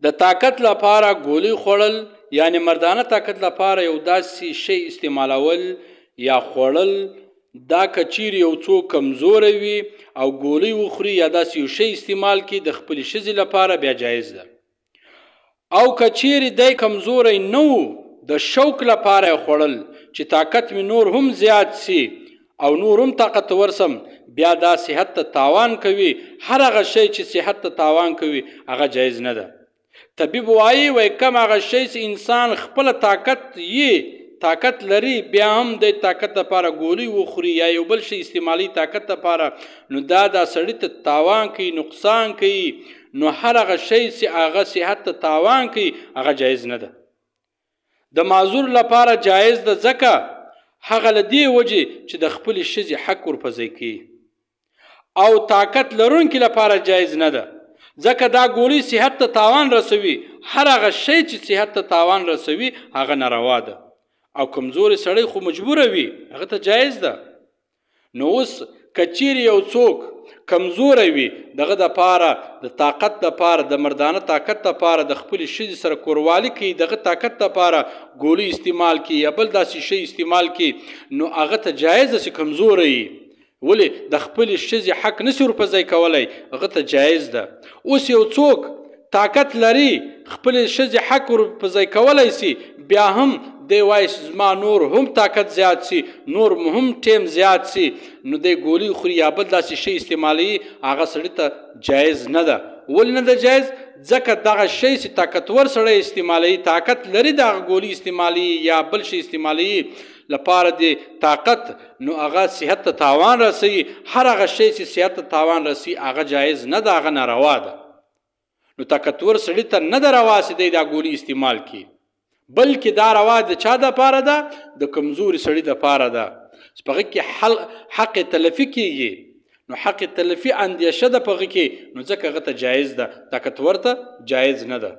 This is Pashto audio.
د طاقت لپاره ګولۍ خوړل یعنی مردانه طاقت لپاره یو داسې شی استعمالول یا خوړل دا کچیر یو څوک کمزوری وي او ګولۍ وخوري یا داسې یو شی استعمال کړي د خپلې ښځې لپاره بیا جایز ده. او کچیر دی کمزوری نه و د شوق لپاره یې خوړل چې طاقت مې نور هم زیات سي او نور هم طاقتور سم بیا دا صحت ته تاوان کوي. هر هغه شی چې صحت ته تاوان کوي هغه جایز نه ده. طبیب وایي کم هغه شی چې انسان خپل طاقت لري بیا هم د طاقت لپاره ګولۍ وخوري یا یو بل شی استعمالي طاقت لپاره نو دا سړي ته تاوان کوي نقصان کوي نو هر هغه شی چې هغه صحت ته تاوان کوي هغه جایز نه ده. د معذور لپاره جایز ده ځکه هغه له دې وجې چې د خپلې ښځې حق ورپځی کوي. او طاقت لرونکي لپاره جایز نه ده ځکه دا ګولۍ صحت ته تاوان رسوي. هر هغه شی چې صحت ته تاوان رسوي هغه ناروا ده او کمزوري سړی خو مجبوره وي هغه ته جایز ده. نو اوس که چیرې یو څوک کمزوری وي دغه دپاره د طاقت دپاره د مردانه طاقت دپاره د خپلې ښځې سره کوروالي کوي دغه طاقت دپاره ګولۍ استعمال کوي یا بل داسې شی استعمال کوي نو هغه ته جایز ده چې کمزوری وي. ولې د خپلې ښځې حق نشي ورپځی کولی هغه ته جایز ده. اوس یو څوک طاقت لري خپلې ښځې حق ورپځی کولی سي بیا هم دی وایي چې زما نور هم طاقت زیات سي نور هم ټیم زیات سي نو دی ګولۍ خوري یا بل داسې شی استعمالوي هغه سړي ته جایز نه ده. ولې نه ده جایز ځکه دغه شی چې طاقتور سړی استعمالوي طاقت لري دغه ګولۍ استعمالوي یا بل شی استعمالوي لپاره د طاقت نو هغه صحت ته تاوان رسوي. هر هغه شی چې صحت ته تاوان رسوي هغه جایز نه ده هغه ناروا ده. نو طاقتور سړي ته نه ده روا چې دی دا ګولۍ استعمال کړي بلکې دا روا د چا دپاره ده د کمزوري سړي دپاره ده چې په هغه کې حق تلفي کېږي. نو حق تلفي اندیشه ده په هغه کې نو ځکه هغه ته جایز ده طاقتور ته جایز نه ده.